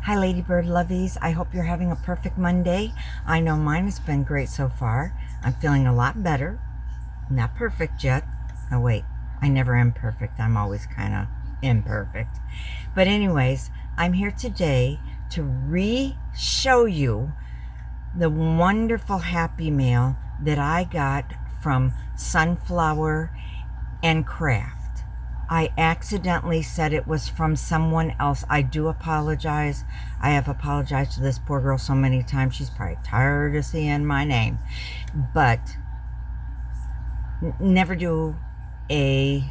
Hi Ladybird lovies, I hope you're having a perfect Monday. I know mine has been great so far. I'm feeling a lot better. Not perfect yet. Oh wait, I never am perfect. I'm always kind of imperfect. But anyways, I'm here today to re-show you the wonderful Happy Mail that I got from Sunflower and Craft. I accidentally said it was from someone else. I do apologize. I have apologized to this poor girl so many times. She's probably tired of seeing my name. But never do a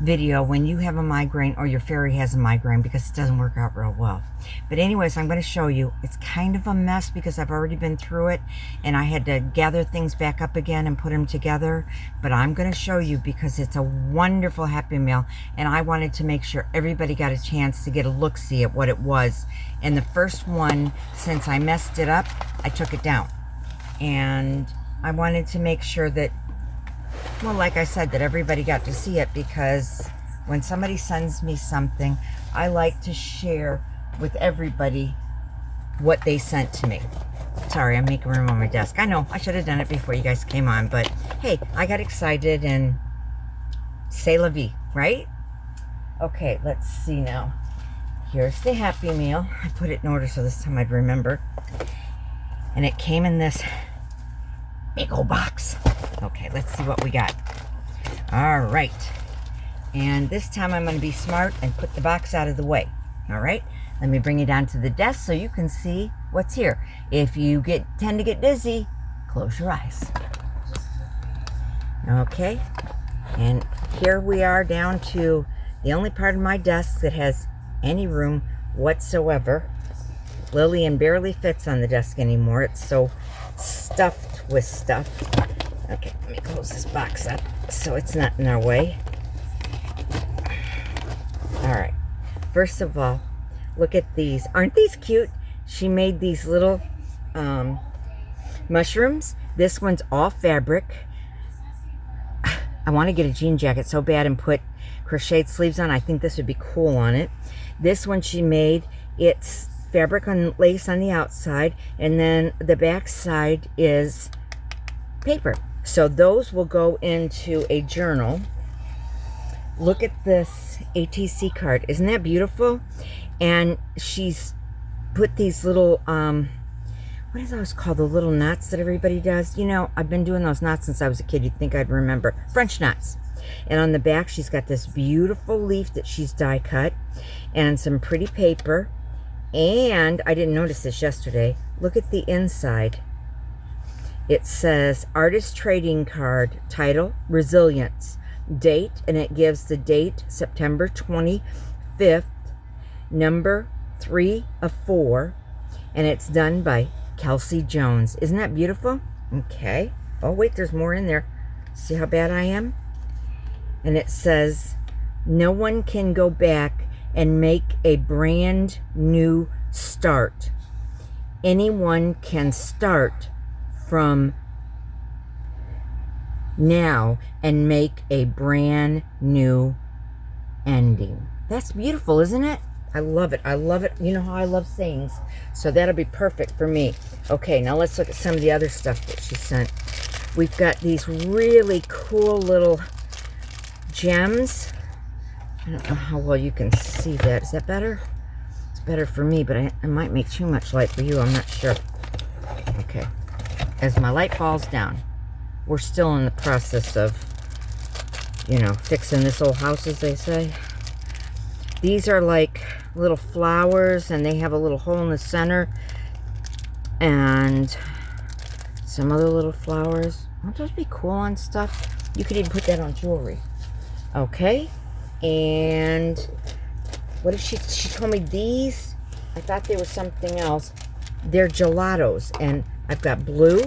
video when you have a migraine or your fairy has a migraine, because it doesn't work out real well. But anyways, I'm going to show you. It's kind of a mess because I've already been through it and I had to gather things back up again and put them together. But I'm going to show you because it's a wonderful Happy Mail and I wanted to make sure everybody got a chance to get a look-see at what it was. And the first one, since I messed it up, I took it down. And I wanted to make sure that, well, like I said, that everybody got to see it, because when somebody sends me something, I like to share with everybody what they sent to me. Sorry, I'm making room on my desk. I know, I should have done it before you guys came on, but hey, I got excited and c'est la vie, right? Okay, let's see now. Here's the Happy Meal. I put it in order so this time I'd remember. And it came in this big old box. Okay, let's see what we got. All right. And this time I'm going to be smart and put the box out of the way. All right. Let me bring you down to the desk so you can see what's here. If you tend to get dizzy, close your eyes. Okay. And here we are down to the only part of my desk that has any room whatsoever. Lillian barely fits on the desk anymore. It's so stuffed with stuff. Okay, let me close this box up so it's not in our way. All right. First of all, look at these. Aren't these cute? She made these little mushrooms. This one's all fabric. I want to get a jean jacket so bad and put crocheted sleeves on. I think this would be cool on it. This one she made, it's fabric and lace on the outside, and then the back side is paper. So those will go into a journal. Look at this ATC card. Isn't that beautiful? And she's put these little, what is those called? The little knots that everybody does. You know, I've been doing those knots since I was a kid. You'd think I'd remember. French knots. And on the back, she's got this beautiful leaf that she's die cut and some pretty paper. And I didn't notice this yesterday. Look at the inside. It says artist trading card, title, Resilience, date, and it gives the date, September 25th, number 3 of 4, and it's done by Kelcy Jones. Isn't that beautiful? Okay. Oh, wait, there's more in there. See how bad I am? And it says, no one can go back and make a brand new start. Anyone can start from now and make a brand new ending. That's beautiful, isn't it? I love it. I love it. You know how I love sayings. So that'll be perfect for me. Okay, now let's look at some of the other stuff that she sent. We've got these really cool little gems. I don't know how well you can see that. Is that better? It's better for me, but I might make too much light for you. I'm not sure. Okay. As my light falls down, we're still in the process of, you know, fixing this old house, as they say. These are like little flowers, and they have a little hole in the center, and some other little flowers. Won't those be cool on stuff? You could even put that on jewelry. Okay. And what did she told me these? I thought they were something else. They're gelatos, and I've got blue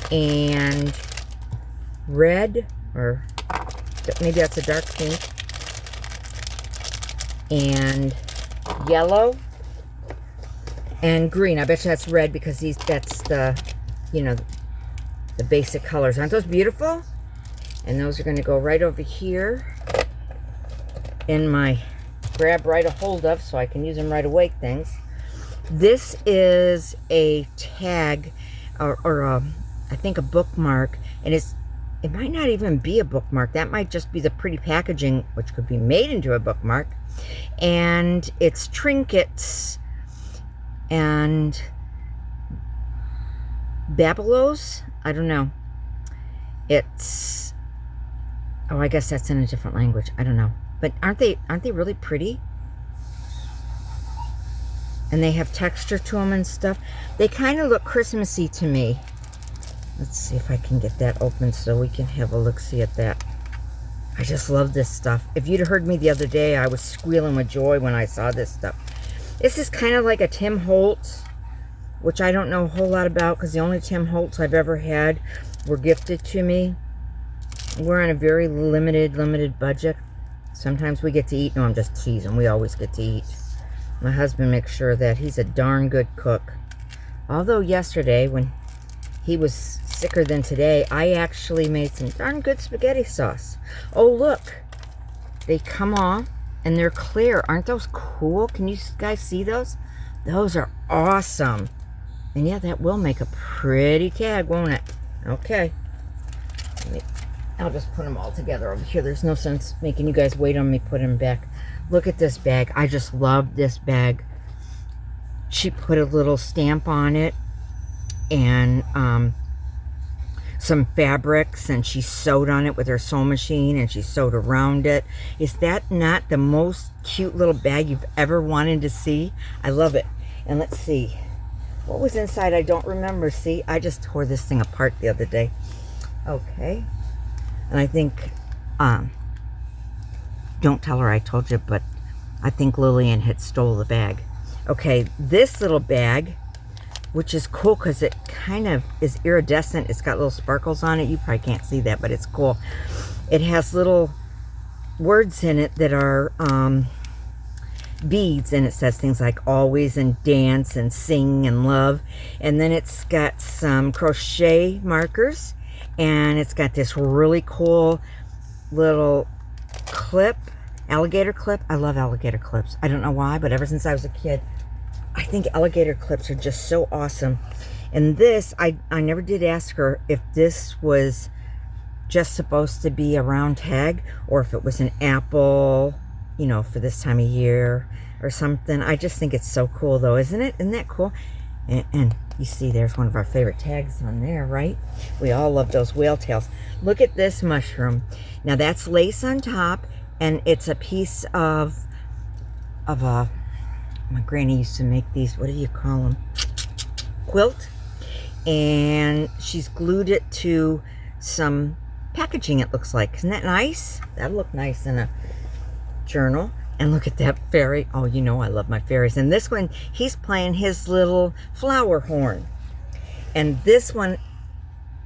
and red, or maybe that's a dark pink, and yellow and green. I bet you that's red because that's the, you know, the basic colors. Aren't those beautiful? And those are going to go right over here in my grab right a hold of so I can use them right away things. This is a tag or I think a bookmark, and it might not even be a bookmark. That might just be the pretty packaging, which could be made into a bookmark. And it's trinkets and babelos. I don't know. It's, oh, I guess that's in a different language. I don't know. But aren't they really pretty? And they have texture to them and stuff. They kind of look Christmassy to me. Let's see if I can get that open so we can have a look-see at that. I just love this stuff. If you'd heard me the other day, I was squealing with joy when I saw this stuff. This is kind of like a Tim Holtz, which I don't know a whole lot about because the only Tim Holtz I've ever had were gifted to me. We're on a very limited budget. Sometimes we get to eat. No, I'm just teasing. We always get to eat. My husband makes sure that he's a darn good cook. Although yesterday, when he was sicker than today, I actually made some darn good spaghetti sauce. Oh, look. They come off and they're clear. Aren't those cool? Can you guys see those? Those are awesome. And yeah, that will make a pretty tag, won't it? Okay. I'll just put them all together over here. There's no sense making you guys wait on me putting them back. Look at this bag. I just love this bag. She put a little stamp on it and some fabrics, and she sewed on it with her sewing machine, and she sewed around it. Is that not the most cute little bag you've ever wanted to see? I love it. And let's see. What was inside? I don't remember. See, I just tore this thing apart the other day. Okay. And I think, don't tell her I told you, but I think Lillian had stole the bag. Okay, this little bag, which is cool because it kind of is iridescent. It's got little sparkles on it. You probably can't see that, but it's cool. It has little words in it that are beads, and it says things like always and dance and sing and love. And then it's got some crochet markers, and it's got this really cool little clip, alligator clip. I love alligator clips. I don't know why, but ever since I was a kid, I think alligator clips are just so awesome. And this, I never did ask her if this was just supposed to be a round tag or if it was an apple, you know, for this time of year or something. I just think it's so cool though, isn't it? Isn't that cool? And you see there's one of our favorite tags on there, right? We all love those whale tails. Look at this mushroom. Now that's lace on top, and it's a piece of a, my granny used to make these, what do you call them? Quilt. And she's glued it to some packaging, it looks like. Isn't that nice? That'd look nice in a journal. And look at that fairy. Oh, you know I love my fairies. And this one, he's playing his little flower horn. And this one,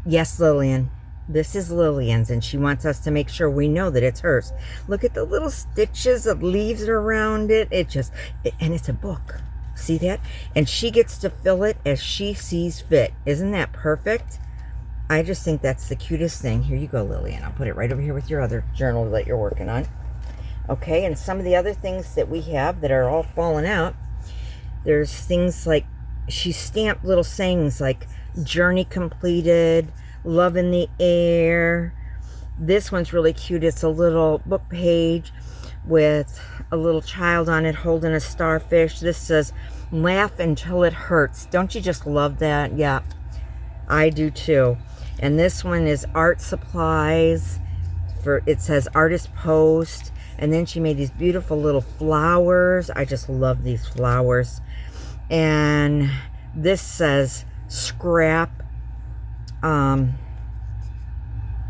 yes, Lillian. This is Lillian's, and she wants us to make sure we know that it's hers. Look at the little stitches of leaves around it. And it's a book. See that? And she gets to fill it as she sees fit. Isn't that perfect? I just think that's the cutest thing. Here you go, Lillian. I'll put it right over here with your other journal that you're working on. Okay, and some of the other things that we have that are all falling out, there's things like, she stamped little sayings like journey completed, love in the air. This one's really cute. It's a little book page with a little child on it holding a starfish. This says laugh until it hurts. Don't you just love that? Yeah, I do too. And this one is art supplies. It says artist post. And then she made these beautiful little flowers. I just love these flowers. And this says scrap. Or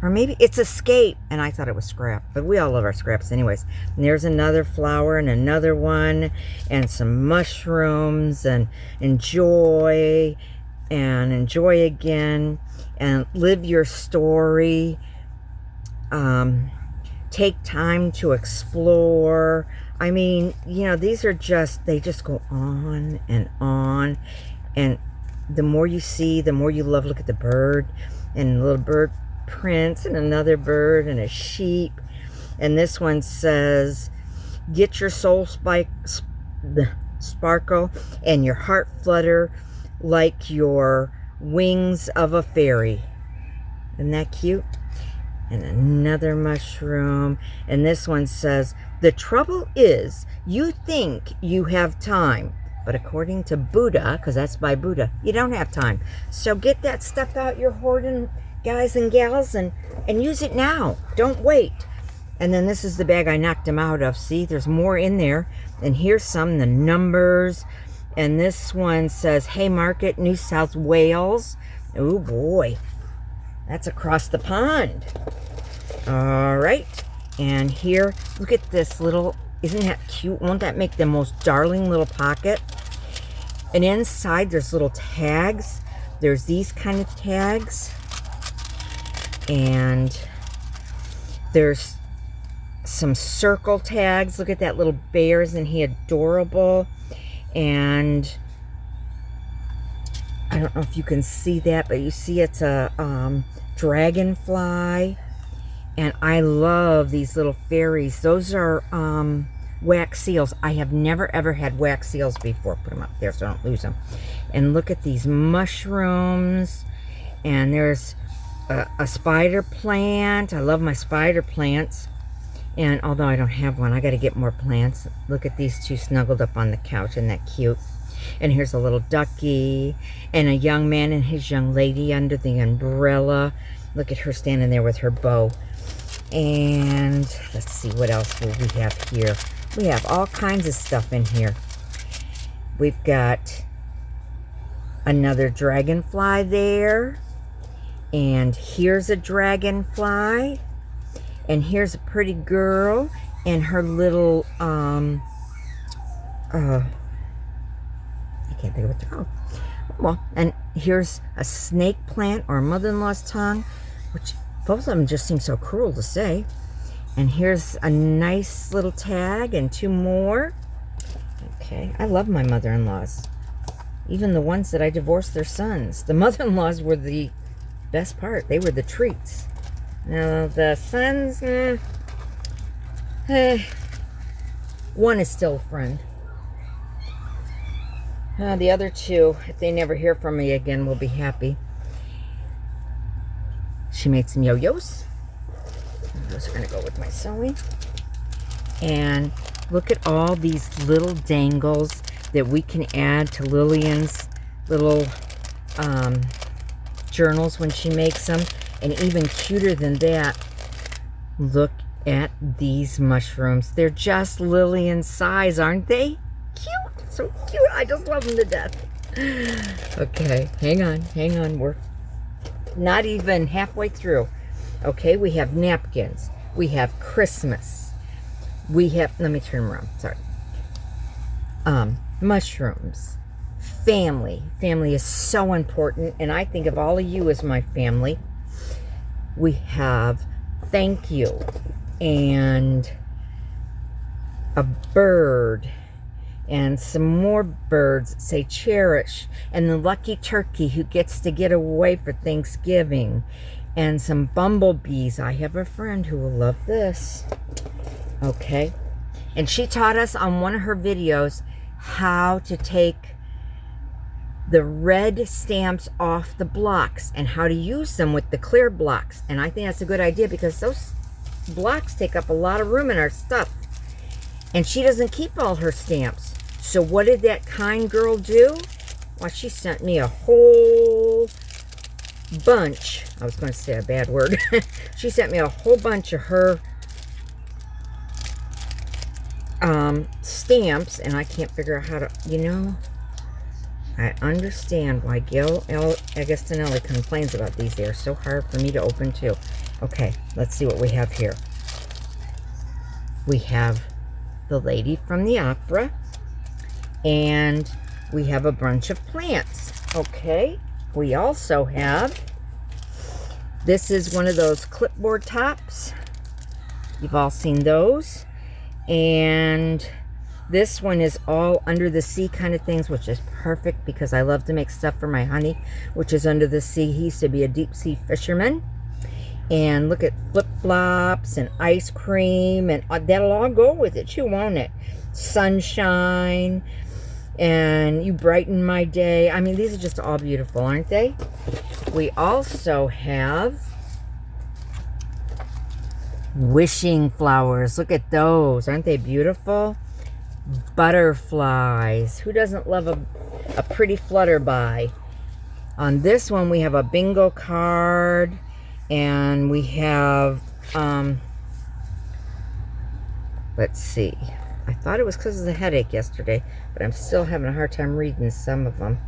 maybe it's escape. And I thought it was scrap. But we all love our scraps anyways. And there's another flower and another one. And some mushrooms. And enjoy. And enjoy again. And live your story. Take time to explore. I mean, you know, these are just, they just go on and on. And the more you see, the more you love. Look at the bird and little bird prints and another bird and a sheep. And this one says, get your soul sparkle and your heart flutter like your wings of a fairy. Isn't that cute? And another mushroom. And this one says, the trouble is you think you have time, but according to Buddha, because that's by Buddha, you don't have time. So get that stuff out you're hoarding, guys and gals, and use it now. Don't wait. And then this is the bag I knocked them out of. See, there's more in there. And here's some, the numbers. And this one says Haymarket, New South Wales. Oh boy, that's across the pond. All right. And here, look at this little, isn't that cute? Won't that make the most darling little pocket? And inside there's little tags. There's these kind of tags. And there's some circle tags. Look at that little bear. Isn't he adorable? And I don't know if you can see that, but you see it's a dragonfly. And I love these little fairies. Those are wax seals. I have never ever had wax seals before. Put them up there so I don't lose them. And look at these mushrooms. And there's a spider plant. I love my spider plants. And although I don't have one, I got to get more plants. Look at these two snuggled up on the couch. Isn't that cute? And here's a little ducky. And a young man and his young lady under the umbrella. Look at her standing there with her bow. And let's see, what else will we have here? We have all kinds of stuff in here. We've got another dragonfly there. And here's a dragonfly. And here's a pretty girl and her little, I can't think of what they're called. Well, and here's a snake plant or mother-in-law's tongue, which both of them just seem so cruel to say. And here's a nice little tag and two more. Okay, I love my mother-in-laws. Even the ones that I divorced their sons. The mother-in-laws were the best part. They were the treats. Now, the sons, one is still a friend. The other two, if they never hear from me again, will be happy. She made some yo-yos. Those are going to go with my sewing. And look at all these little dangles that we can add to Lillian's little journals when she makes them. And even cuter than that, look at these mushrooms. They're just Lillian's size, aren't they? Cute, so cute. I just love them to death. Okay, hang on. We're not even halfway through. Okay, we have napkins. We have Christmas. We have, let me turn around, sorry. Mushrooms. Family. Family is so important, and I think of all of you as my family. We have thank you and a bird and some more birds say cherish and the lucky turkey who gets to get away for Thanksgiving and some bumblebees. I have a friend who will love this. Okay. And she taught us on one of her videos how to take the red stamps off the blocks and how to use them with the clear blocks. And I think that's a good idea because those blocks take up a lot of room in our stuff. And she doesn't keep all her stamps. So what did that kind girl do? Well, she sent me a whole bunch. I was going to say a bad word. She sent me a whole bunch of her stamps. And I can't figure out how to, you know... I understand why Gil Agostinelli complains about these. They are so hard for me to open too. Okay, let's see what we have here. We have the lady from the opera. And we have a bunch of plants. Okay, we also have, this is one of those clipboard tops. You've all seen those. And this one is all under the sea kind of things, which is perfect because I love to make stuff for my honey, which is under the sea. He used to be a deep sea fisherman. And look at flip-flops and ice cream, and that'll all go with it too, won't it? Sunshine, and you brighten my day. I mean, these are just all beautiful, aren't they? We also have wishing flowers. Look at those. Aren't they beautiful? Butterflies. Who doesn't love a pretty flutterby? On this one, we have a bingo card, and we have, let's see. I thought it was because of the headache yesterday, but I'm still having a hard time reading some of them.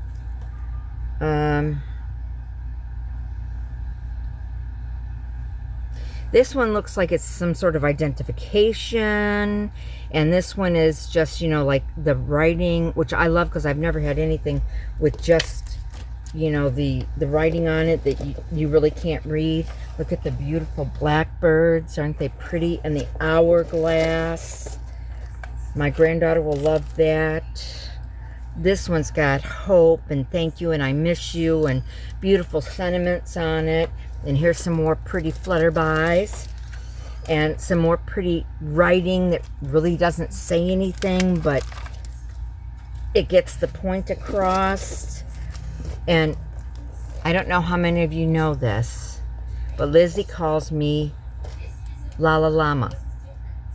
This one looks like it's some sort of identification, and this one is just, you know, like the writing, which I love because I've never had anything with just, you know, the writing on it that you really can't read. Look at the beautiful blackbirds. Aren't they pretty? And the hourglass. My granddaughter will love that. This one's got hope and thank you and I miss you and beautiful sentiments on it. And here's some more pretty flutterbys and some more pretty writing that really doesn't say anything, but it gets the point across. And I don't know how many of you know this, but Lizzie calls me Lala Llama.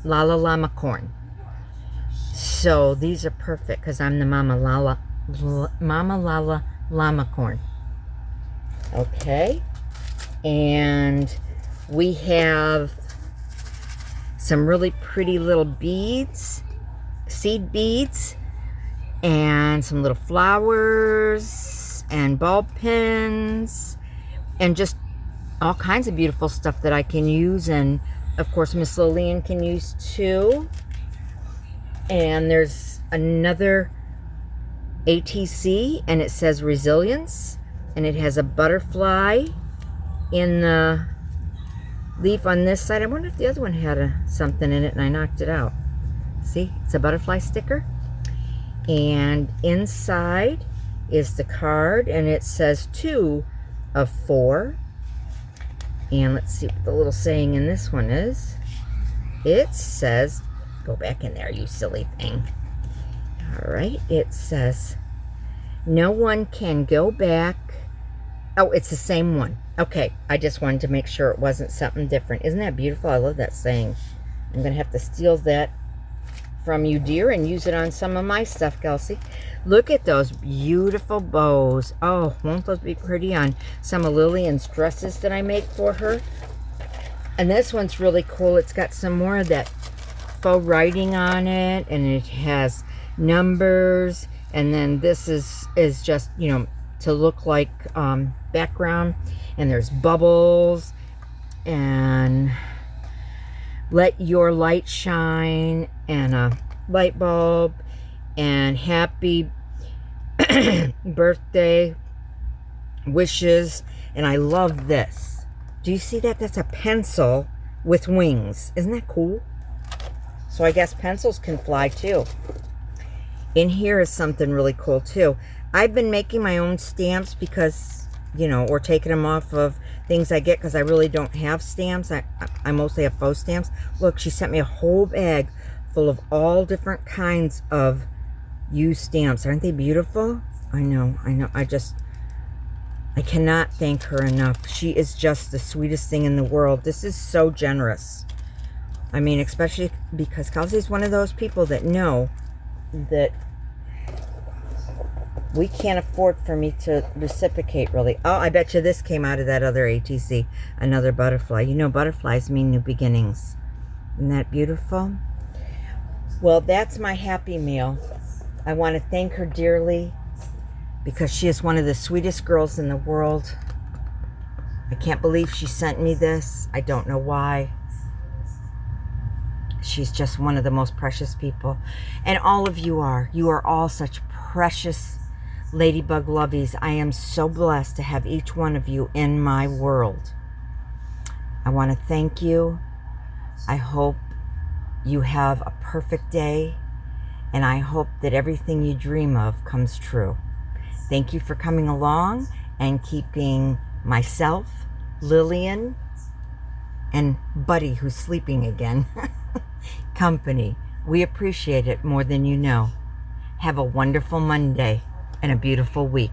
Lala Llama Corn. So these are perfect because I'm the Mama Lala Llama Corn. Okay. And we have some really pretty little beads, seed beads, and some little flowers and ball pins and just all kinds of beautiful stuff that I can use, and of course Miss Lillian can use too. And there's another ATC and it says resilience, and it has a butterfly in the leaf on this side. I wonder if the other one had something in it and I knocked it out. See, it's a butterfly sticker. And inside is the card, and it says 2 of 4. And let's see what the little saying in this one is. It says, go back in there, you silly thing. All right, it says, no one can go back. Oh, it's the same one. Okay, I just wanted to make sure it wasn't something different. Isn't that beautiful? I love that saying. I'm going to have to steal that from you, dear, and use it on some of my stuff, Kelsey. Look at those beautiful bows. Oh, won't those be pretty on some of Lillian's dresses that I make for her? And this one's really cool. It's got some more of that faux writing on it, and it has numbers, and then this is just, you know, to look like background, and there's bubbles, and let your light shine, and a light bulb, and happy birthday wishes. And I love this. Do you see that? That's a pencil with wings. Isn't that cool? So I guess pencils can fly too. In here is something really cool too. I've been making my own stamps because, you know, or taking them off of things I get because I really don't have stamps. I mostly have faux stamps. Look, she sent me a whole bag full of all different kinds of used stamps. Aren't they beautiful? I know. I cannot thank her enough. She is just the sweetest thing in the world. This is so generous. I mean, especially because Kelsey's one of those people that know that we can't afford for me to reciprocate, really. Oh, I bet you this came out of that other ATC, another butterfly. You know, butterflies mean new beginnings. Isn't that beautiful? Well, that's my happy meal. I want to thank her dearly because she is one of the sweetest girls in the world. I can't believe she sent me this. I don't know why. She's just one of the most precious people. And all of you are. You are all such precious Ladybug Lovies. I am so blessed to have each one of you in my world. I want to thank you. I hope you have a perfect day, and I hope that everything you dream of comes true. Thank you for coming along and keeping myself, Lillian, and Buddy, who's sleeping again, company. We appreciate it more than you know. Have a wonderful Monday and a beautiful week.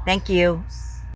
Thank you.